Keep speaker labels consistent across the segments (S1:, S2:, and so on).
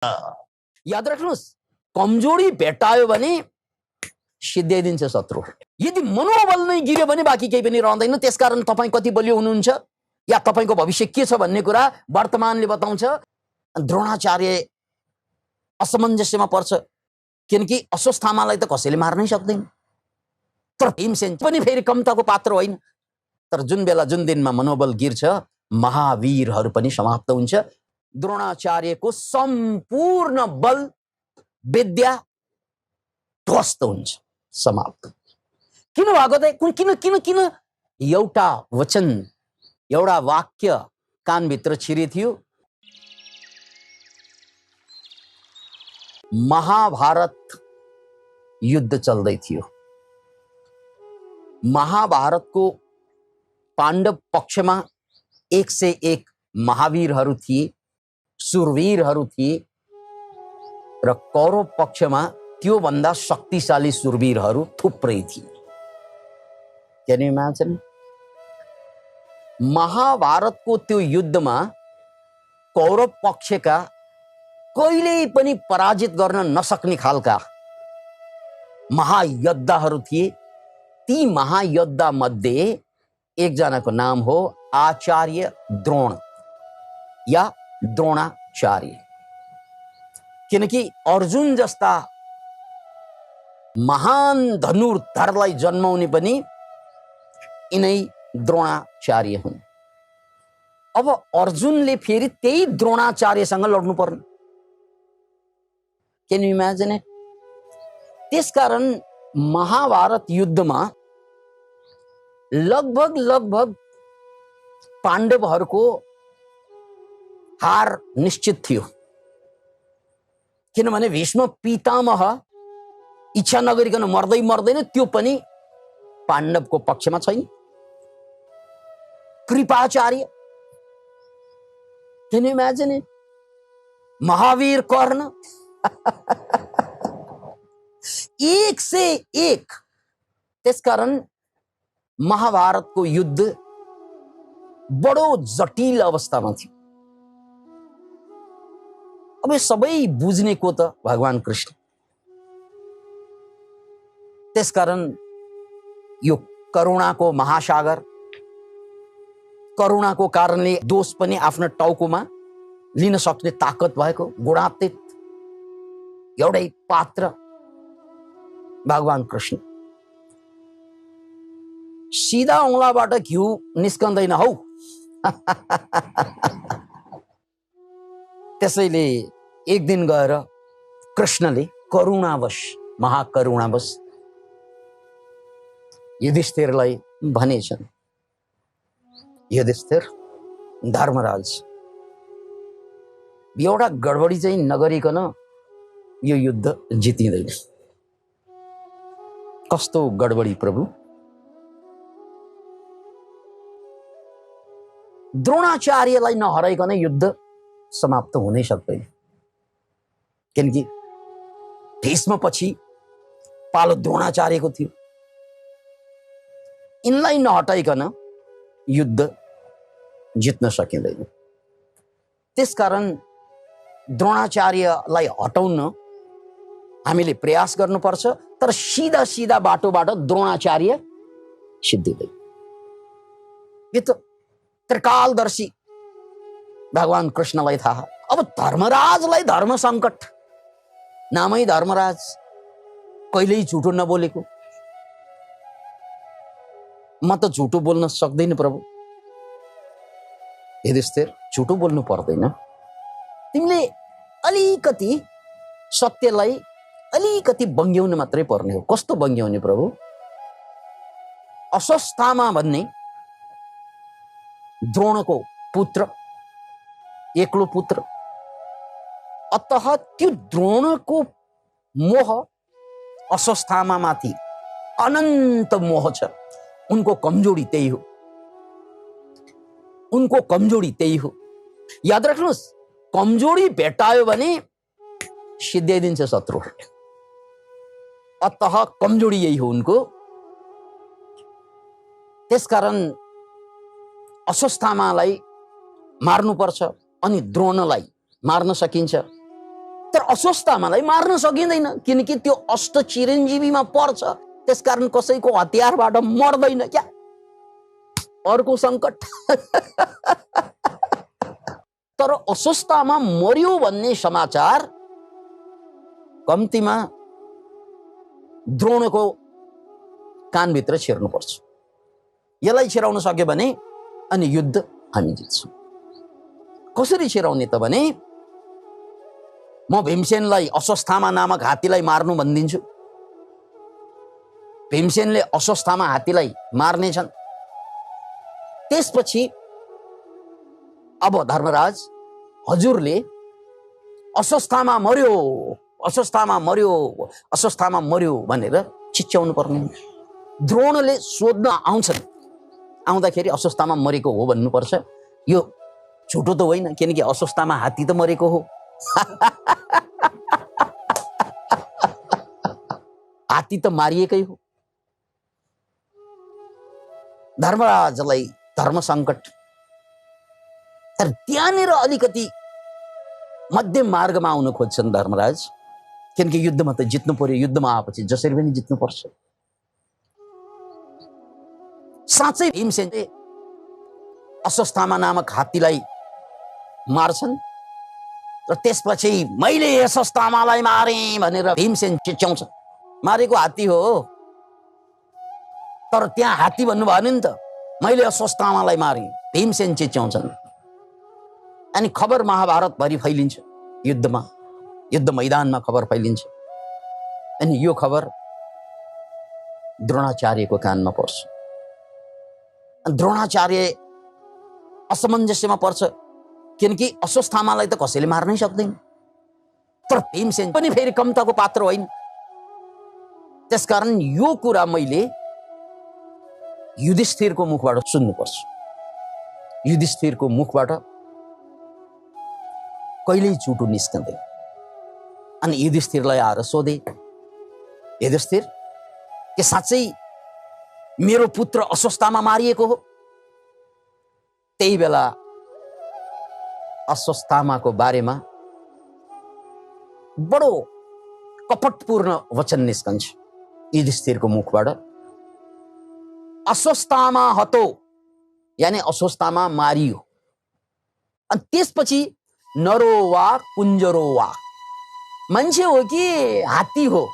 S1: याद राख्नुहोस्, कमजोरी भेटायो भने सिद्ध्याइदिन्छ शत्रु। यदि मनोबल नै गिर्यो भने बाँकी केही पनि रहँदैन। त्यसकारण तपाईँ कति बलियो हुनुहुन्छ या तपाईँको भविष्य के छ भन्ने कुरा वर्तमानले बताउँछ। द्रोणाचार्य असमञ्जस्यमा पर्छ, किनकि अश्वत्थामालाई त कसैले मार्नै सक्दैन। तर भीमसेन पनि फेरि कमताको पात्र होइन। तर जुन बेला जुन दिनमा मनोबल गिर्छ, महावीरहरू पनि समाप्त हुन्छ। द्रोणाचार्यको सम्पूर्ण बल विद्या ध्वस्त हुन्छ, समाप्त। किन भएको त? किन किन किन एउटा वचन, एउटा वाक्य कानभित्र छिरे थियो। महाभारत युद्ध चल्दै थियो। महाभारतको पाण्डव पक्षमा 101 महावीरहरू थिए, सुरवीरहरू थिए, र कौरव पक्षमा त्योभन्दा शक्तिशाली सुरवीरहरू थुप्रै थिए। Can you imagine? महाभारतको त्यो युद्धमा कौरव पक्षका कहिल्यै पनि पराजित गर्न नसक्ने खालका महायोद्धाहरू थिए। ती महायोद्धा मध्ये एकजनाको नाम हो आचार्य द्रोण या द्रोणाचार्य। किनकि अर्जुन जस्ता महान धनुर्धरलाई जन्माउने पनि यिनै द्रोणाचार्य हुन्। अब अर्जुनले फेरि त्यही द्रोणाचार्यसँग लड्नु पर्ने। Can you imagine? त्यसकारण महाभारत युद्धमा लगभग पाण्डवहरूको हार निश्चित थियो। किनभने भीष्म पितामह इच्छा नगरिकन मर्दै मर्दैन, त्यो पनि पाण्डवको पक्षमा छैन। Kripacharya, can you imagine it? महावीर कर्ण 101। त्यसकारण महाभारतको युद्ध बडो जटिल अवस्थामा थियो। अब सबै बुझ्ने को त भगवान कृष्ण। त्यसकारण यो करुणाको महासागर, करुणाको कारणले दोष पनि आफ्नो टाउकोमा लिन सक्ने ताकत भएको गुणातीत एउटै पात्र भगवान कृष्ण। सिधा औँलाबाट घिउ निस्कँदैन हौ। त्यसैले एक दिन गएर कृष्णले करुणावश, महाकरुणावश युधिष्ठिरलाई भनेछन्, युधिष्ठिर, धर्मराज, एउटा गडबडी चाहिँ नगरिकन यो युद्ध जितिँदैन। कस्तो गडबडी प्रभु? द्रोणाचार्यलाई नहराइकन युद्ध समाप्त हुनै सक्दैन। किनकि भीष्म पछि पालो द्रोणाचार्यको थियो। यिनलाई नहटाइकन युद्ध जित्न सकिँदैन। त्यसकारण द्रोणाचार्यलाई हटाउन हामीले प्रयास गर्नुपर्छ, तर सीधा सीधा बाटोबाट द्रोणाचार्य सिद्धिँदैन। यो त त्रिकालदर्शी भगवान कृष्णलाई थाहा। अब धर्मराजलाई धर्म सङ्कट, नामै धर्मराज, कहिल्यै झुटो नबोलेको। म त झुटो बोल्न सक्दैन प्रभु। युधिष्ठिर, झुटो बोल्नु पर्दैन। तिमीले अलिकति सत्यलाई अलिकति बङ्ग्याउन मात्रै पर्ने हो। कस्तो बङ्ग्याउने प्रभु? अश्वत्थामा भन्ने द्रोणको पुत्र, एक्लो पुत्र। अतः त्यो द्रोणको मोह अश्वत्थामा माथि अनन्त मोह छ। उनको कमजोरी त्यही हो, उनको कमजोरी त्यही हो। याद राख्नुहोस्, कमजोरी भेटायो भने सिद्ध्याइदिन्छ शत्रु। अतः कमजोरी यही हो उनको। त्यसकारण अश्वत्थामालाई मार्नुपर्छ अनि द्रोणलाई मार्न सकिन्छ। अस्वस्थतामालाई मार्न सकिँदैन, किनकि त्यो अष्ट चिरञ्जीवीमा पर्छ। त्यसकारण कसैको हतियारबाट मर्दैन क्या। अर्को सङ्कट तर अस्वस्थतामा मर्यो भन्ने समाचार कम्तीमा द्रोणको कानभित्र छिर्नुपर्छ। यसलाई छिराउन सक्यो भने अनि युद्ध हामी जित्छौँ। कसरी छिराउने त भने म भीमसेनलाई अस्वस्थामा नामक हात्तीलाई मार्नु भनिदिन्छु। भीमसेनले अस्वस्थामा हात्तीलाई मार्नेछन्। त्यसपछि अब धर्मराज हजुरले अस्वस्थामा मर्यो, अस्वस्थामा मर्यो, अस्वस्थामा मर्यो भनेर चिच्याउनु पर्ने। द्रोणले सोध्न आउँछन्, आउँदाखेरि अस्वस्थामा मरेको हो भन्नुपर्छ। यो झुटो त होइन, किनकि अस्वस्थामा हात्ती त मरेको हो। हात्ती त मारिएकै हो। धर्मराजलाई धर्म सङ्कट। तर त्यहाँनिर अलिकति मध्यम मार्गमा आउन खोज्छन् धर्मराज, किनकि युद्धमा त जित्नु पर्यो। युद्धमा आएपछि जसरी पनि जित्नुपर्छ। साँच्चै भीमसेनले अस्वस्थामा नामक हात्तीलाई मार्छन् र त्यसपछि मैले अस्वस्थामालाई मारेँ भनेर भीमसेन चिच्याउँछ। मारेको हात्ती हो, तर त्यहाँ हात्ती भन्नु भएन नि त। मैले अस्वस्थामालाई मारेँ, भीमसेन चिच्याउँछन्। अनि खबर महाभारतभरि फैलिन्छ। युद्धमा, युद्ध मैदानमा खबर फैलिन्छ। अनि यो खबर द्रोणाचार्यको कानमा पर्छ। द्रोणाचार्य असमञ्जस्यमा पर्छ, किनकि अस्वस्थामालाई त कसैले मार्नै सक्दैन। तर भीमसेन पनि फेरि कमताको पात्र होइन। त्यसकारण यो कुरा मैले युधिष्ठिरको मुखबाट सुन्नुपर्छ। युधिष्ठिरको मुखबाट कहिल्यै झुटो निस्कँदैन। अनि युधिष्ठिरलाई आएर सोधे, युधिष्ठिर के साँच्चै मेरो पुत्र अस्वस्थामा मारिएको हो? त्यही बेला अस्वस्थामाको बारेमा बडो कपटपूर्ण वचन निस्कन्छ युधिष्ठिरको मुखबाट। अस्वस्थामा हतो, यानी अस्वस्थामा मारियो। अनि त्यसपछि नरो वा कुञ्जरो वा, मान्छे हो कि हात्ती हो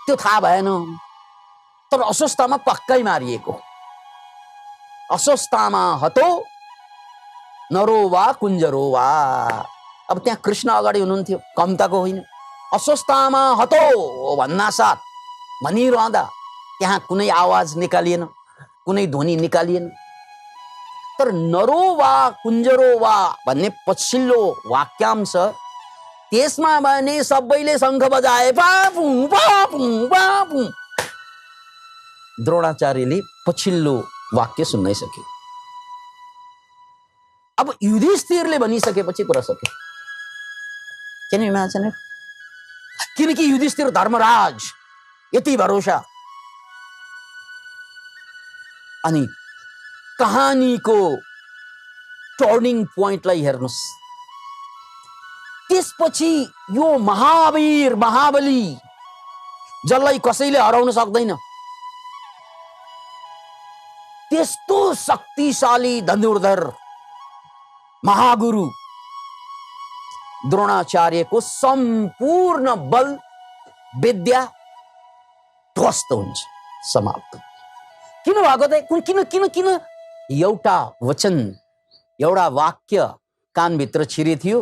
S1: त्यो थाहा भएन, तर अस्वस्थामा पक्कै मारिएको। अस्वस्थामा हतो नरो वा कुञ्जरो वा। अब त्यहाँ कृष्ण अगाडि हुनुहुन्थ्यो, कमताको होइन। अस्वस्थामा हतो भन्नासाथ भनिरहँदा त्यहाँ कुनै आवाज निकालिएन, कुनै ध्वनि निकालिएन। तर नरो वा कुञ्जरो वा भन्ने पछिल्लो वाक्यांश, त्यसमा भने सबैले शङ्ख बजाए, पापु पापु पापु। द्रोणाचार्यले पछिल्लो वाक्य सुन्नै सके। अब युधिष्ठिरले भनिसकेपछि कुरा सक्यो। किनकि युधिष्ठिर धर्मराज, यति भरोसा। अनि कहानीको टर्निङ पोइन्टलाई हेर्नुस्। त्यसपछि यो महावीर महाबली, जसलाई कसैले हराउन सक्दैन, त्यस्तो शक्तिशाली धनुर्धर महागुरु द्रोणाचार्यको सम्पूर्ण बल विद्या ध्वस्त हुन्छ, समाप्त। किन भएको त? किन किन किन एउटा वचन, एउटा वाक्य कानभित्र छिरे थियो,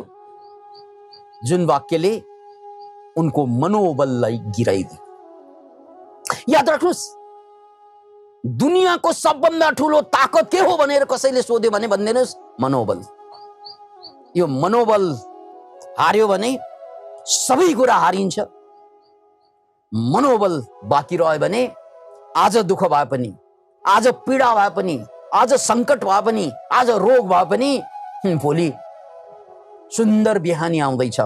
S1: जुन वाक्यले उनको मनोबललाई गिराइदियो। याद राख्नुहोस्, दुनियाँको सबभन्दा ठुलो ताकत के हो भनेर कसैले सोध्यो भने भनिदिनुहोस्, मनोबल। यो मनोबल हार्यो भने सबै कुरा हारिन्छ। मनोबल बाँकी रह्यो भने आज दुःख भए पनि, आज पीडा भए पनि, आज सङ्कट भए पनि, आज रोग भए पनि, भोलि सुन्दर बिहानी आउँदैछ।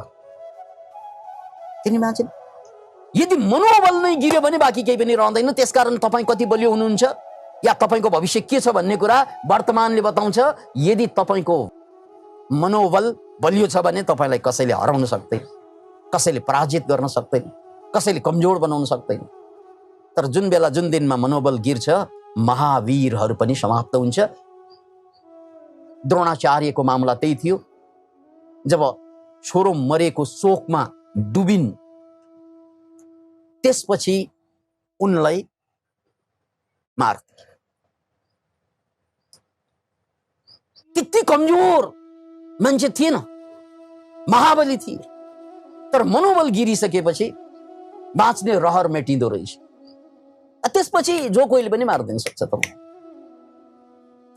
S1: यदि मनोबल नै गिर्यो भने बाँकी केही पनि रहँदैन। त्यसकारण तपाईँ कति बलियो हुनुहुन्छ या तपाईँको भविष्य के छ भन्ने कुरा वर्तमानले बताउँछ। यदि तपाईँको मनोबल बलियो छ भने तपाईँलाई कसैले हराउन सक्दैन। कसैले पराजित गर्न सक्दैन, कसैले कमजोर बनाउन सक्दैन। तर जुन बेला जुन दिनमा मनोबल गिर्छ, महावीरहरू पनि समाप्त हुन्छ। द्रोणाचार्यको मामला त्यही थियो। जब छोरो मरेको शोकमा डुबिन्, त्यसपछि उनलाई मार्थे। त्यति कमजोर मान्छे थिएन, महाबली थिए। तर मनोबल गिरिसकेपछि बाँच्ने रहर मेटिँदो रहेछ। त्यसपछि जो कोहीले पनि मार्दिन सक्छ तपाईँ।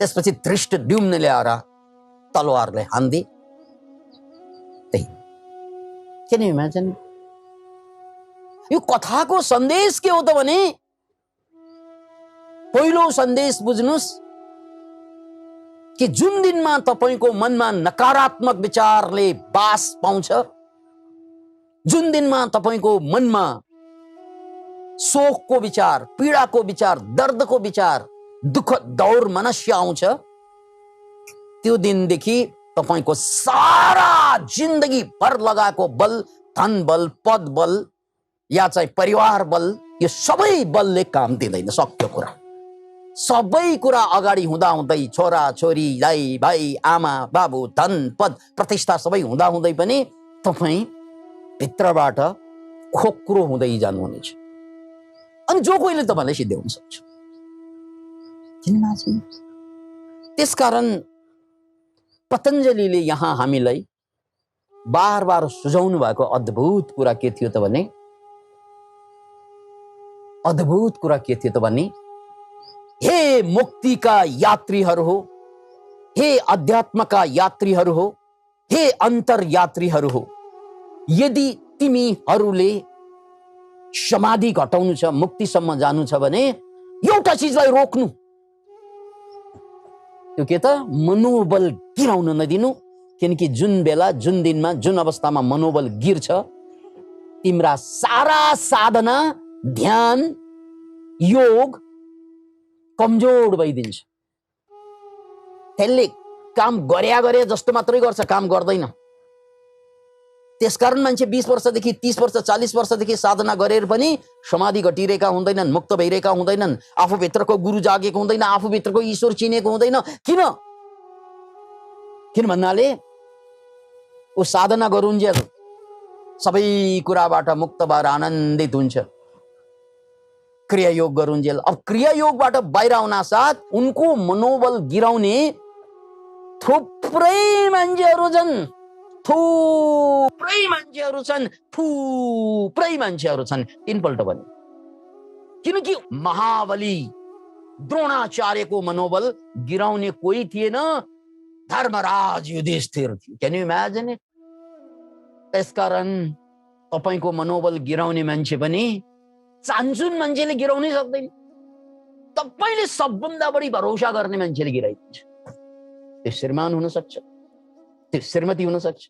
S1: त्यसपछि धृष्टद्युम्न ल्याएर तलवारले हान्दे। त्यही के नि इमेजिन। यो कथाको सन्देश के हो त भने, पहिलो सन्देश बुझ्नुस् कि जुन दिनमा तपाईको मनमा नकारात्मक विचारले बास पाउँछ, जुन दिनमा तपाईको मनमा शोकको विचार, पीडाको विचार, दर्दको विचार, दुःख दौर मनस्य आउँछ, त्यो दिनदेखि तपाईको सारा जिन्दगी भर लगाएको बल, धन बल, पद बल या चाहिँ परिवार बल, यो सबै बलले काम दिँदैन। सक्यो कुरा, सबै कुरा अगाडि हुँदा हुँदै, छोरा छोरी, दाइ भाइ, आमा बाबु, धन पद प्रतिष्ठा सबै हुँदा हुँदै पनि तपाईँ भित्रबाट खोक्रो हुँदै जानुहुनेछ। अनि जो कोहीले तपाईँलाई सिद्ध्याउन सक्छ। त्यसकारण पतञ्जलिले यहाँ हामीलाई बार बार सुझाउनु भएको अद्भुत कुरा के थियो त भने, अद्भुत कुरा के थियो त भने, हे मुक्तिका यात्रीहरू हो, हे अध्यात्मका यात्रीहरू हो, हे अन्तरयात्रीहरू हो, यदि तिमीहरूले समाधि घटाउनु छ, मुक्तिसम्म जानु छ भने एउटा चिजलाई रोक्नु। त्यो के त? मनोबल गिराउन नदिनु। किनकि जुन बेला, जुन दिनमा, जुन अवस्थामा मनोबल गिर्छ, तिम्रा सारा साधना, ध्यान, योग कमजोर भइदिन्छ। त्यसले काम गरे जस्तो मात्रै गर्छ, काम गर्दैन। त्यसकारण मान्छे 20 वर्षदेखि 30 वर्ष 40 वर्षदेखि साधना गरेर पनि समाधि घटिरहेका हुँदैनन्, मुक्त भइरहेका हुँदैनन्, आफूभित्रको गुरु जागेको हुँदैन, आफूभित्रको ईश्वर चिनेको हुँदैन। किन भन्नाले ऊ साधना गरुन्जेल सबै कुराबाट मुक्त भएर आनन्दित हुन्छ। क्रियायोग गरुन्जेल, अब क्रियायोगबाट बाहिर आउन साथ उनको मनोबल गिराउने थुप्रै मान्छेहरू छन्, तीनपल्ट भने। किनकि महाबली द्रोणाचार्यको मनोबल गिराउने कोही थिएन, धर्मराज युधिष्ठिर थियो। Can you imagine it? त्यसकारण तपाईको मनोबल गिराउने मान्छे पनि चान्चुन मान्छेले गिराउनै सक्दैन। तपाईले सबभन्दा बढी भरोसा गर्ने मान्छेले गिराइदिन्छ। त्यो श्रीमान हुन सक्छ, त्यो श्रीमती हुन सक्छ,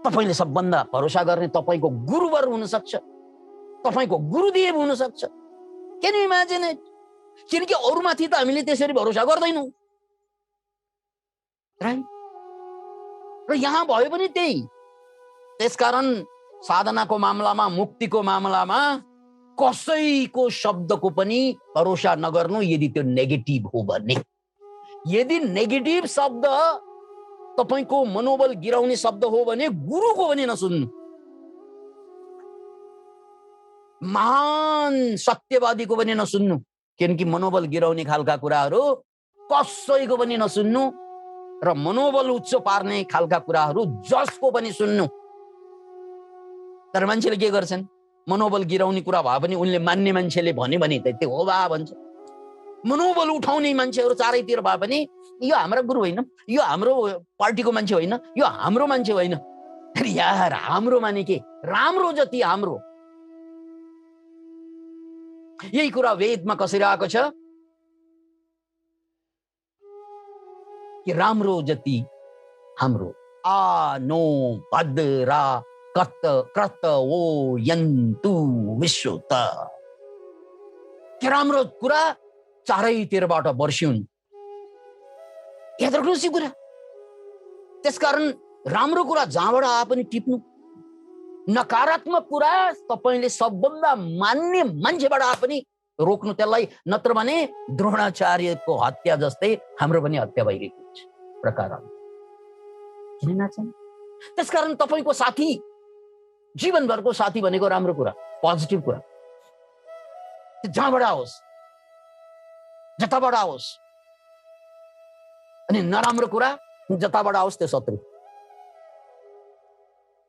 S1: तपाईले सबभन्दा भरोसा गर्ने तपाईको गुरुवर हुन सक्छ, तपाईको गुरुदेव हुन सक्छ। Can you imagine it? किनकि अरूमाथि त हामीले त्यसरी भरोसा गर्दैनौँ, राइट? र यहाँ भयो पनि त्यही। त्यसकारण साधनाको मामलामा, मुक्तिको मामलामा कसैको शब्दको पनि भरोसा नगर्नु, यदि त्यो नेगेटिभ हो भने। यदि नेगेटिभ शब्द तपाईको मनोबल गिराउने शब्द हो भने गुरुको पनि नसुन्नु। महान सत्यवादीको पनि नसुन्नु, किनकि मनोबल गिराउने खालका कुराहरू कसैको पनि नसुन्नु, र मनोबल उच्च पार्ने खालका कुराहरू जसको पनि सुन्नु। तर मान्छेले के गर्छन्? मनोबल गिराउने कुरा भए पनि उनले मान्ने मान्छेले भन्यो भने त्यो हो बा भन्छ। मनोबल उठाउने मान्छेहरू चारैतिर भए पनि यो हाम्रो गुरु होइन, यो हाम्रो पार्टीको मान्छे होइन, यो हाम्रो मान्छे होइन। यार हाम्रो माने के? राम्रो जति हाम्रो। यही कुरा वेदमा कसरी आएको छ कि राम्रो जति हाम्रो। आ नो भद्रा कृत वो यन्तु विश्वत। के राम्रो कुरा चारैतिरबाट वर्ष्युन्। याद राख्नुहोस् यो कुरा। त्यसकारण राम्रो कुरा जहाँबाट आए पनि टिप्नु। नकारात्मक कुरा तपाईले सबभन्दा मान्ने मान्छेबाट आए पनि रोक्नु त्यसलाई, नत्र भने द्रोणाचार्यको हत्या जस्तै हाम्रो पनि हत्या भइरहेको हुन्छ प्रकार। किन नाच्छन्? त्यसकारण तपाईको साथी, जीवनभरको साथी भनेको राम्रो कुरा, पोजिटिभ कुरा, जहाँबाट आओस्, जताबाट आओस्, अनि नराम्रो कुरा जताबाट आओस् त्यो शत्रु।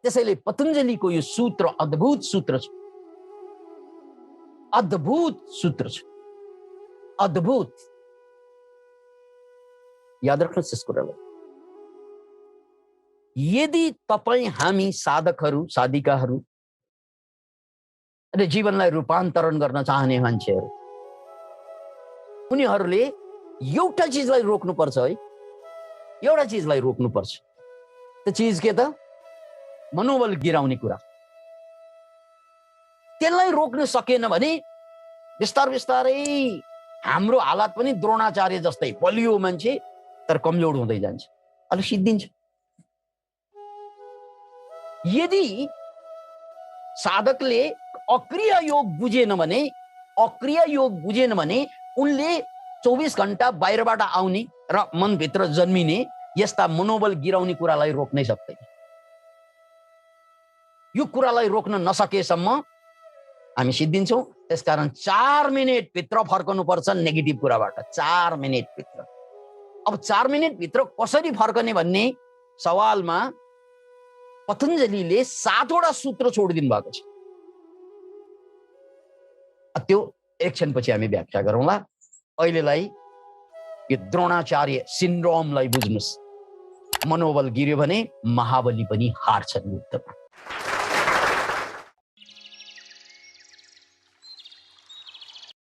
S1: त्यसैले पतञ्जलिको यो सूत्र अद्भुत सूत्र छ, अद्भुत सूत्र छ, अद्भुत। याद राख्नुहोस् यस कुरालाई। यदि तपाईं हामी साधकहरू, साधिकाहरू र जीवनलाई रूपान्तरण गर्न चाहने मान्छेहरू, उनीहरूले एउटा चीजलाई रोक्नुपर्छ है, एउटा चीजलाई रोक्नुपर्छ। त्यो चीज के त? मनोबल गिराउने कुरा। त्यसलाई रोक्न सकेन भने बिस्तार बिस्तारै हाम्रो हालत पनि द्रोणाचार्य जस्तै, बलियो मान्छे तर कमजोर हुँदै जान्छ, अलि सिद्धिन्छ। यदि साधकले अक्रिय योग बुझेन भने उनले 24 घण्टा बाहिरबाट आउने र मनभित्र जन्मिने यस्ता मनोबल गिराउने कुरालाई रोक्नै सक्दैन। यो कुरालाई रोक्न नसकेसम्म हामी सिद्धिन्छौँ। त्यसकारण 4 मिनेट भित्र फर्कनु पर्छ नेगेटिभ कुराबाट, 4 मिनेट भित्र। अब 4 मिनेट भित्र कसरी फर्कने भन्ने सवालमा पतञ्जलिले 7 वटा सूत्र छोडिदिनु भएको छ। त्यो एकछिनपछि हामी व्याख्या गरौँला। अहिलेलाई यो द्रोणाचार्य सिन्ड्रोमलाई बुझ्नुस्। मनोबल गिर्यो भने महाबली पनि हार्छन् युद्धमा।